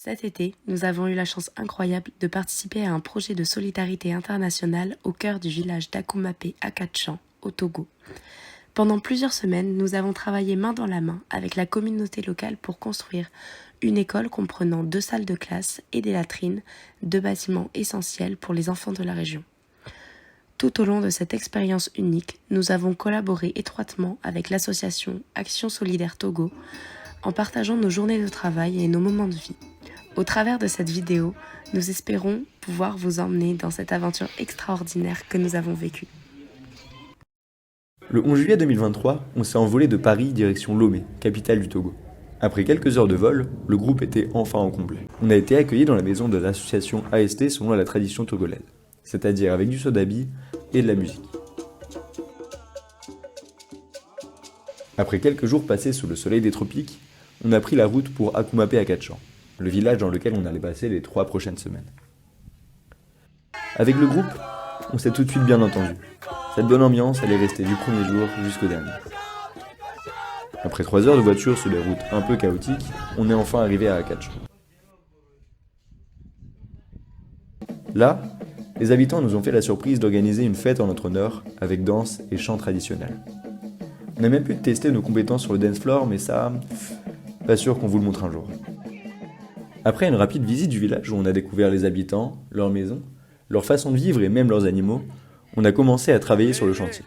Cet été, nous avons eu la chance incroyable de participer à un projet de solidarité internationale au cœur du village d'Akoumapé à Katchan, au Togo. Pendant plusieurs semaines, nous avons travaillé main dans la main avec la communauté locale pour construire une école comprenant 2 salles de classe et des latrines, 2 bâtiments essentiels pour les enfants de la région. Tout au long de cette expérience unique, nous avons collaboré étroitement avec l'association Action Solidaire Togo en partageant nos journées de travail et nos moments de vie. Au travers de cette vidéo, nous espérons pouvoir vous emmener dans cette aventure extraordinaire que nous avons vécue. Le 11 juillet 2023, on s'est envolé de Paris direction Lomé, capitale du Togo. Après quelques heures de vol, le groupe était enfin au complet. On a été accueillis dans la maison de l'association AST selon la tradition togolaise, c'est-à-dire avec du sodabi et de la musique. Après quelques jours passés sous le soleil des tropiques, on a pris la route pour Akoumapé à Katchan, le village dans lequel on allait passer les 3 prochaines semaines. Avec le groupe, on s'est tout de suite bien entendu. Cette bonne ambiance allait rester du premier jour jusqu'au dernier. Après 3 heures de voiture sur des routes un peu chaotiques, on est enfin arrivé à Katchan. Là, les habitants nous ont fait la surprise d'organiser une fête en notre honneur avec danse et chants traditionnels. On a même pu tester nos compétences sur le dance floor, mais ça, pas sûr qu'on vous le montre un jour. Après une rapide visite du village où on a découvert les habitants, leurs maisons, leur façon de vivre et même leurs animaux, on a commencé à travailler sur le chantier.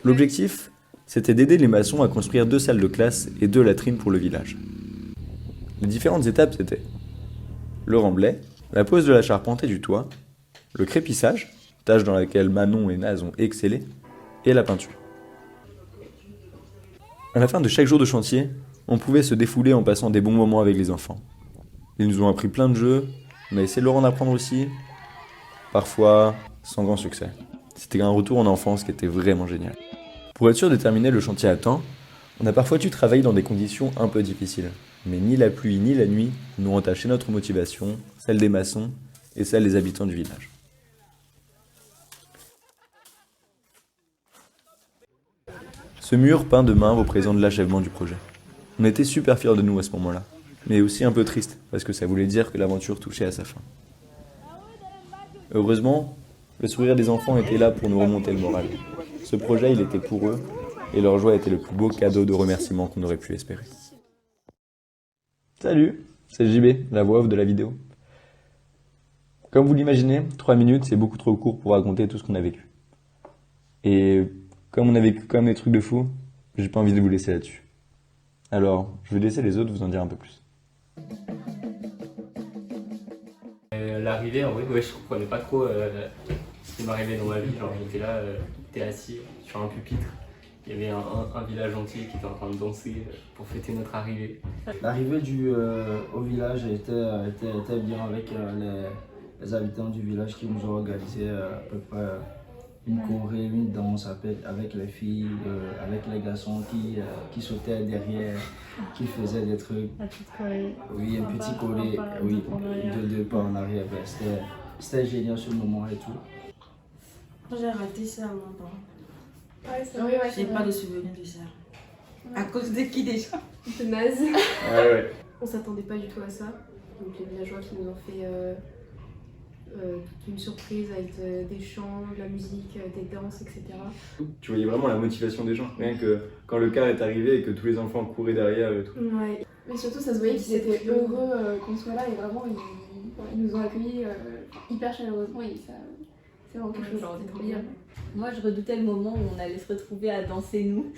L'objectif, c'était d'aider les maçons à construire 2 salles de classe et 2 latrines pour le village. Les différentes étapes c'était le remblai, la pose de la charpente et du toit, le crépissage, tâche dans laquelle Manon et Naz ont excellé, et la peinture. À la fin de chaque jour de chantier, on pouvait se défouler en passant des bons moments avec les enfants. Ils nous ont appris plein de jeux, on a essayé de leur en apprendre aussi, parfois sans grand succès. C'était un retour en enfance qui était vraiment génial. Pour être sûr de terminer le chantier à temps, on a parfois dû travailler dans des conditions un peu difficiles. Mais ni la pluie ni la nuit n'ont entaché notre motivation, celle des maçons et celle des habitants du village. Ce mur peint de main représente l'achèvement du projet. On était super fiers de nous à ce moment-là, mais aussi un peu triste, parce que ça voulait dire que l'aventure touchait à sa fin. Heureusement, le sourire des enfants était là pour nous remonter le moral. Ce projet, il était pour eux, et leur joie était le plus beau cadeau de remerciement qu'on aurait pu espérer. Salut, c'est JB, la voix off de la vidéo. Comme vous l'imaginez, 3 minutes, c'est beaucoup trop court pour raconter tout ce qu'on a vécu. Et comme on a vécu quand même des trucs de fou, j'ai pas envie de vous laisser là-dessus. Alors, je vais laisser les autres vous en dire un peu plus. L'arrivée, en vrai, ouais, je comprenais pas trop ce qui m'arrivait dans ma vie. Genre, j'étais là, j'étais assis sur un pupitre. Il y avait un village entier qui était en train de danser pour fêter notre arrivée. L'arrivée au village était bien avec les habitants du village qui nous ont organisé à peu près une choré, une danse avec les filles, avec les garçons qui sautaient derrière, qui faisaient des trucs. La petite choré. Oui, un petit choré, oui, deux pas en arrière. Ben, c'était génial ce moment et tout. J'ai raté ça moi. Ouais, c'est Oui, vrai. j'ai pas de souvenir de ça. À cause de qui déjà? C'est naze. Ouais. On s'attendait pas du tout à ça. Donc les villageois qui nous ont fait toute une surprise avec des chants, de la musique, des danses, etc. Tu voyais vraiment la motivation des gens, rien que quand le car est arrivé et que tous les enfants couraient derrière et tout. Ouais. Mais surtout, ça se voyait qu'ils étaient heureux qu'on soit là et vraiment, ils nous ont accueillis hyper chaleureusement et ça, c'est vraiment quelque chose de bien. Moi, je redoutais le moment où on allait se retrouver à danser nous.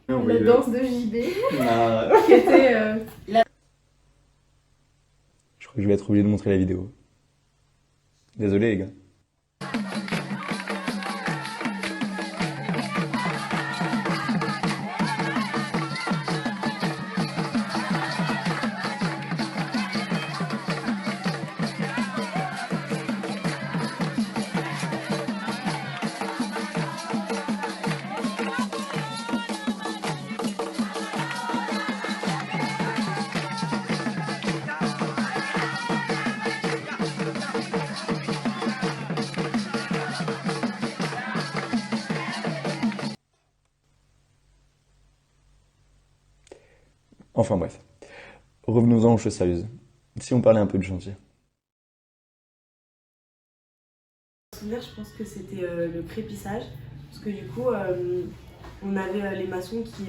La danse de JB Ah. qui était... Je crois que je vais être obligé de montrer la vidéo. Désolé les gars. Enfin bref. Revenons-en aux choses sérieuses. Si on parlait un peu du chantier. Souvenir, je pense que c'était le crépissage, parce que du coup, on avait les maçons qui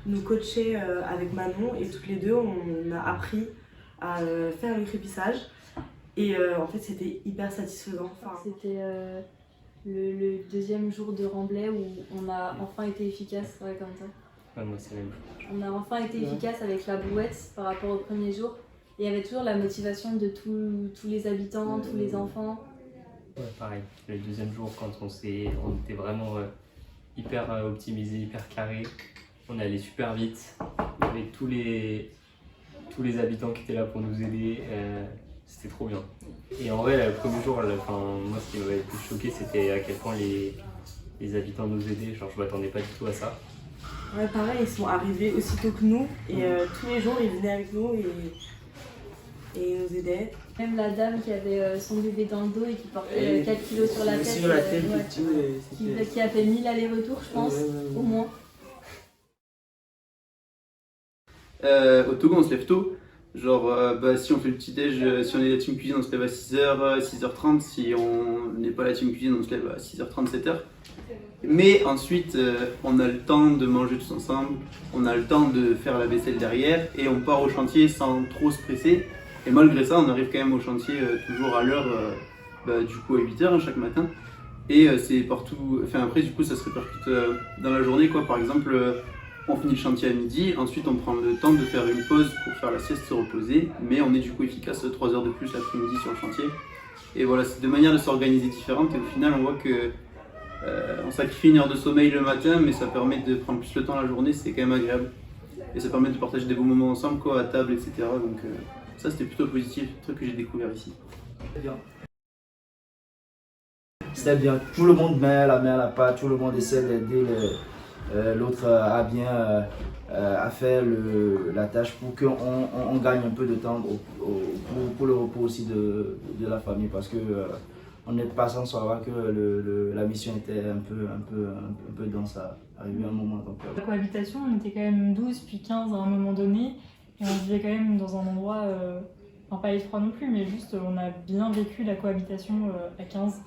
nous coachaient avec Manon, et toutes les deux, on a appris à faire le crépissage. Et en fait, c'était hyper satisfaisant. C'était le deuxième jour de remblai où on a enfin été efficace, ouais, comme ça. Ouais, moi, c'est la même chose. On a enfin été efficace avec la brouette par rapport au premier jour. Et il y avait toujours la motivation de tous les habitants, tous les enfants. Ouais, pareil, le deuxième jour, quand on était vraiment hyper optimisé, hyper carré, on allait super vite, avec tous les habitants qui étaient là pour nous aider, c'était trop bien. Et en vrai, le premier jour, moi ce qui m'avait le plus choqué, c'était à quel point les habitants nous aidaient, genre je m'attendais pas du tout à ça. Ouais, pareil, ils sont arrivés aussitôt que nous, et tous les jours, ils venaient avec nous et ils nous aidaient. Même la dame qui avait son bébé dans le dos et qui portait 4 kilos sur la tête, qui a fait 1000 allers-retours, je pense, au moins. Au Togo, on se lève tôt. Genre, si on fait le petit-déj, si on est la team cuisine, on se lève à 6h, 6h30. Si on n'est pas la team cuisine, on se lève à 6h30, 7h. Mais ensuite, on a le temps de manger tous ensemble, on a le temps de faire la vaisselle derrière et on part au chantier sans trop se presser. Et malgré ça, on arrive quand même au chantier toujours à l'heure, du coup à 8h chaque matin. Et c'est partout, après du coup ça se répercute dans la journée quoi. Par exemple, on finit le chantier à midi, ensuite on prend le temps de faire une pause pour faire la sieste, se reposer. Mais on est du coup efficace 3 heures de plus l'après-midi sur le chantier. Et voilà, c'est deux manières de s'organiser différentes et au final on voit que on sacrifie une heure de sommeil le matin, mais ça permet de prendre plus le temps la journée, c'est quand même agréable. Et ça permet de partager des bons moments ensemble, quoi, à table, etc. Donc ça c'était plutôt positif, un truc que j'ai découvert ici. C'était bien, tout le monde met la main à la pâte, tout le monde essaie d'aider l'autre à bien à faire la tâche pour qu'on gagne un peu de temps pour le repos aussi de la famille parce que on n'est pas sans savoir que la mission était un peu dense à arriver à un moment. Donc, La cohabitation, on était quand même 12 puis 15 à un moment donné et on vivait quand même dans un endroit, pas étroit non plus, mais juste on a bien vécu la cohabitation à 15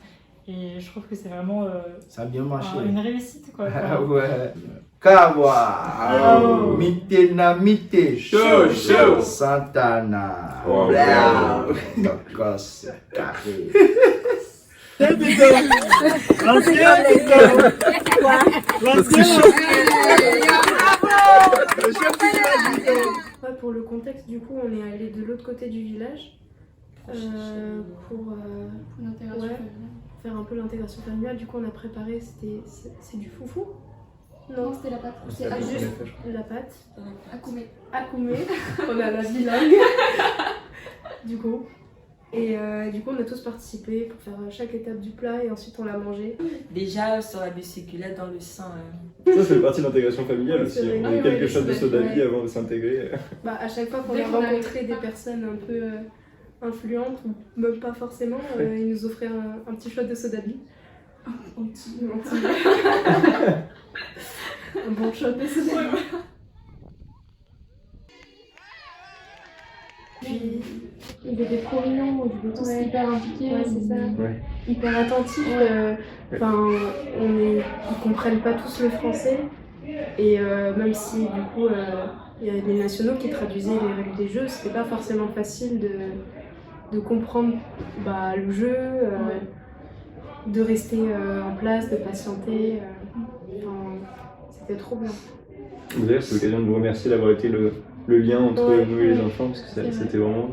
et je trouve que c'est vraiment ça a bien marché. Une réussite quoi. Ouais. Kawa, mite na mite, Chaud, chaud. Santana, Wow. Tokos, carré. Ouais, pour le contexte, du coup, on est allé de l'autre côté du village pour l'intégration familiale. faire un peu l'intégration familiale. Du coup, on a préparé, c'est du foufou. Non, c'était la pâte. C'est juste la pâte. Akoumé. Akoumé. On a la bilingue. Du coup. Et du coup, on a tous participé pour faire chaque étape du plat et ensuite on l'a mangé. Déjà, sur la bicyclette dans le sang. Ça fait partie de l'intégration familiale aussi. C'est vrai. On a eu quelque chose de soda Ouais. vie avant de s'intégrer. Bah, à chaque fois qu'on Dès a qu'on a rencontré eu- des personnes un peu influentes, ou même pas forcément, ils nous offraient un petit shot de soda vie. Un bon shot de soda vie. Puis, ils étaient trop mignons, ils étaient tous hyper impliqués, c'est ça. Ouais. Hyper attentifs. Ils comprennent pas tous le français. Et même si du coup il y avait des nationaux qui traduisaient les règles des jeux, c'était pas forcément facile de comprendre le jeu, de rester en place, de patienter. C'était trop bien. D'ailleurs, c'est l'occasion de vous remercier d'avoir été le lien entre nous et les enfants, parce que c'était vraiment.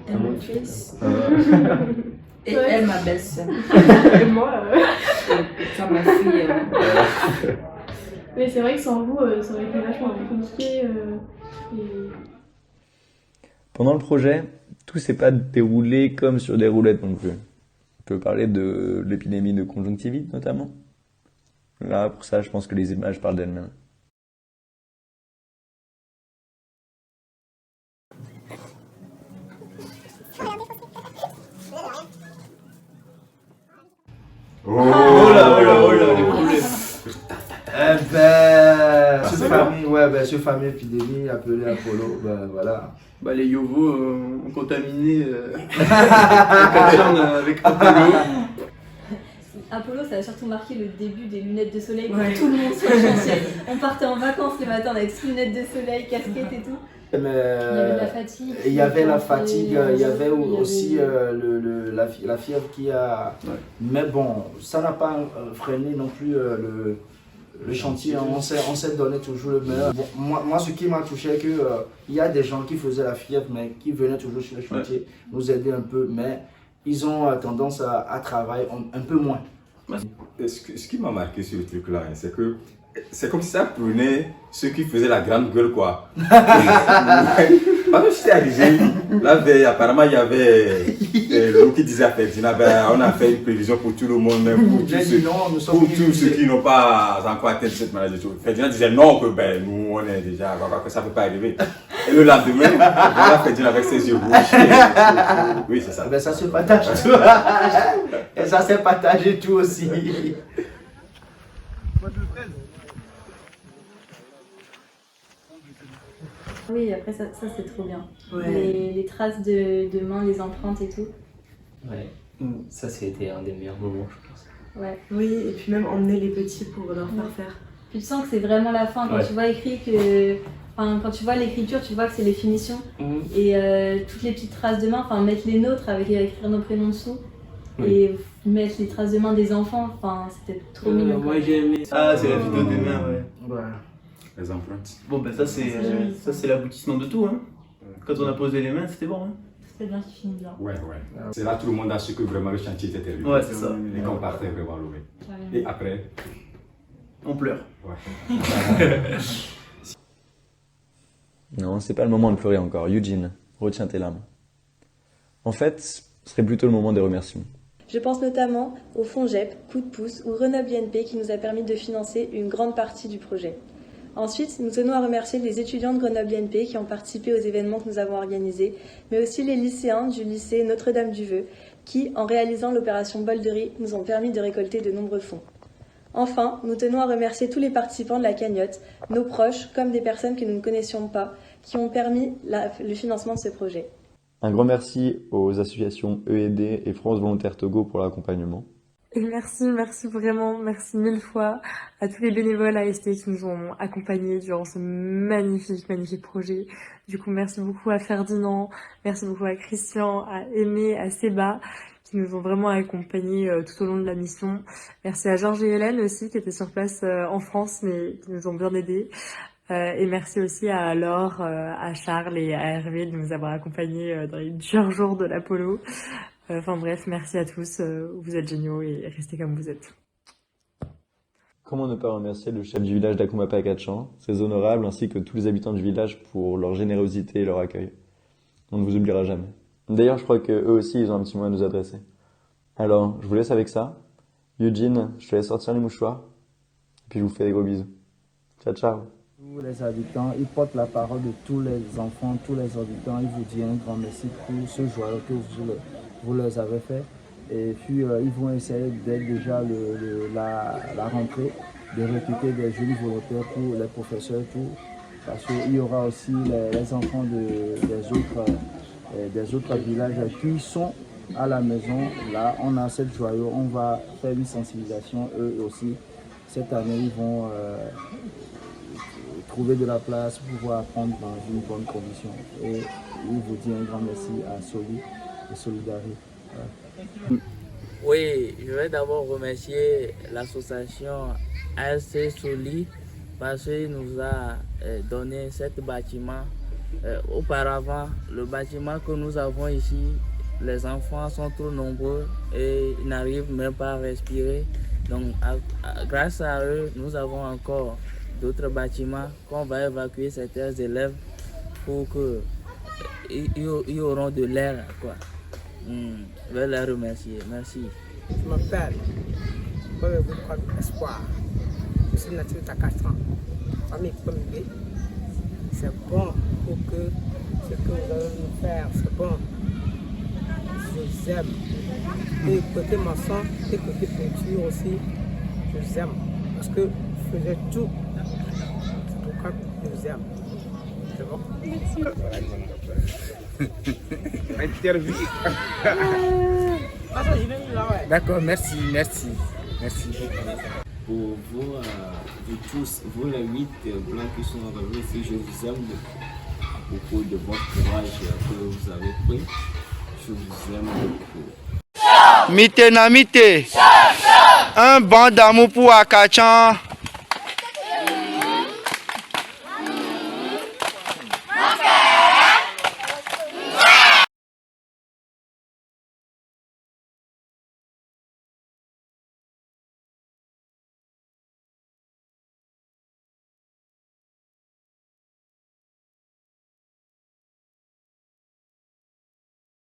T'es mon fils. Ah. Et elle, ma belle-sœur. Et moi. Ça, ma fille. Mais c'est vrai que sans vous, ça aurait été vachement compliqué. Pendant le projet, tout s'est pas déroulé comme sur des roulettes non plus. On peut parler de l'épidémie de conjonctivite notamment. Là, pour ça, je pense que les images parlent d'elles-mêmes. Oh là, les problèmes. Super famille, ouais, ben, ce fameux épidémie appelé Apollo, ben voilà. Bah, les Yovos ont contaminé Akatchan avec Apollo. Apollo, ça a surtout marqué le début des lunettes de soleil pour tout le monde sur le chantier. On partait en vacances les matins avec ses lunettes de soleil, casquette et tout. Mais, il y avait de la fatigue. Il y avait la fatigue, il y avait aussi la fièvre qui a... Ouais. Mais bon, ça n'a pas freiné non plus le chantier. On s'est donné toujours le meilleur. Bon, moi, ce qui m'a touché, c'est qu'il y a des gens qui faisaient la fièvre, mais qui venaient toujours sur le chantier, nous aider un peu, mais ils ont tendance à travailler un peu moins. Ce qui m'a marqué sur le truc là, c'est que c'est comme si ça prenait ceux qui faisaient la grande gueule, quoi. Parce que j'étais arrivé, la veille, apparemment, il y avait l'eau qui disait à Ferdinand, ben, on a fait une prévision pour tout le monde, même pour tous ceux qui n'ont pas encore atteint cette maladie. Ferdinand disait non, que ben, nous, on est déjà, que ça ne peut pas arriver. Et le lendemain, voilà Ferdinand avec ses yeux rouges. Oui, c'est ça. Ben, ça se partage tout. Et ça s'est partagé tout aussi. Oui, après ça c'est trop bien. Ouais. Les traces de mains, les empreintes et tout. Ouais, ça c'était un des meilleurs moments, je pense. Ouais. Oui, et puis même emmener les petits pour leur faire. Puis tu sens que c'est vraiment la fin quand tu vois écrit que... Enfin, quand tu vois l'écriture, tu vois que c'est les finitions. Et toutes les petites traces de main, enfin mettre les nôtres avec écrire nos prénoms dessous. Et mettre les traces de main des enfants, enfin c'était trop mignon. Moi j'ai aimé. Ah, c'est la vidéo des mains, ouais. Les empreintes. Bon, ben ça c'est l'aboutissement de tout. Hein. Quand on a posé les mains, c'était bon. Hein. C'était bien qui finit bien. Ouais. C'est là tout le monde a su que vraiment le chantier était terminé. Ouais, c'est ça. Et qu'on partait vraiment levé. Et après, on pleure. Ouais. Non, c'est pas le moment de pleurer encore. Eugene, retiens tes larmes. En fait, ce serait plutôt le moment des remerciements. Je pense notamment au FONGEP, Coup de pouce ou Grenoble INP qui nous a permis de financer une grande partie du projet. Ensuite, nous tenons à remercier les étudiants de Grenoble INP qui ont participé aux événements que nous avons organisés, mais aussi les lycéens du lycée Notre-Dame-du-Veu qui, en réalisant l'opération Bol de riz, nous ont permis de récolter de nombreux fonds. Enfin, nous tenons à remercier tous les participants de la cagnotte, nos proches comme des personnes que nous ne connaissions pas, qui ont permis le financement de ce projet. Un grand merci aux associations EED et France Volontaire Togo pour l'accompagnement. Et merci vraiment, merci mille fois à tous les bénévoles AST qui nous ont accompagnés durant ce magnifique projet. Du coup, merci beaucoup à Ferdinand, merci beaucoup à Christian, à Aimé, à Seba, qui nous ont vraiment accompagnés tout au long de la mission. Merci à Georges et Hélène aussi, qui étaient sur place en France, mais qui nous ont bien aidés. Et merci aussi à Laure, à Charles et à Hervé de nous avoir accompagnés dans les durs jours de l'Apollo. Enfin bref, merci à tous, vous êtes géniaux et restez comme vous êtes. Comment ne pas remercier le chef du village d'Akoumapé Akatchan, ses honorables ainsi que tous les habitants du village pour leur générosité et leur accueil. On ne vous oubliera jamais. D'ailleurs, je crois que eux aussi, ils ont un petit mot à nous adresser. Alors, je vous laisse avec ça. Eugene, je te laisse sortir les mouchoirs. Et puis je vous fais des gros bisous. Ciao, ciao. Tous les habitants, ils portent la parole de tous les enfants, tous les habitants. Ils vous disent un grand merci pour ce joyeux que vous leur avez fait. Et puis ils vont essayer dès déjà la rentrée de recruter des jeunes volontaires pour les professeurs et tout. Parce qu'il y aura aussi les enfants des autres villages qui sont à la maison. Là, on a cette joyeux, on va faire une sensibilisation. Eux aussi, cette année, ils vont trouver de la place pour pouvoir apprendre dans une bonne condition. Et il vous dit un grand merci à Soli et Solidarité. Voilà. Oui, je vais d'abord remercier l'association ASC Soli parce qu'il nous a donné ce bâtiment. Auparavant, le bâtiment que nous avons ici, les enfants sont trop nombreux et ils n'arrivent même pas à respirer. Donc, grâce à eux, nous avons encore d'autres bâtiments qu'on va évacuer certains élèves pour qu'ils auront de l'air. Je vais les remercier. Merci. Je m'appelle Espoir. Je suis natif d'Akatchan. Famille Pombe. C'est bon pour que ce que vous allez nous faire, c'est bon. Je vous aime. Et côté maçon, et côté peinture aussi, je vous aime. Parce que vous faisiez tout. C'est pourquoi je vous aime. vous aime. C'est bon? Interview. D'accord, merci. Pour vous, vous tous, vous les 8 blancs qui sont revenus ici, je vous aime à propos de votre courage que vous avez pris. Je vous aime beaucoup. Mité na mité. Un banc d'amour pour Akachan.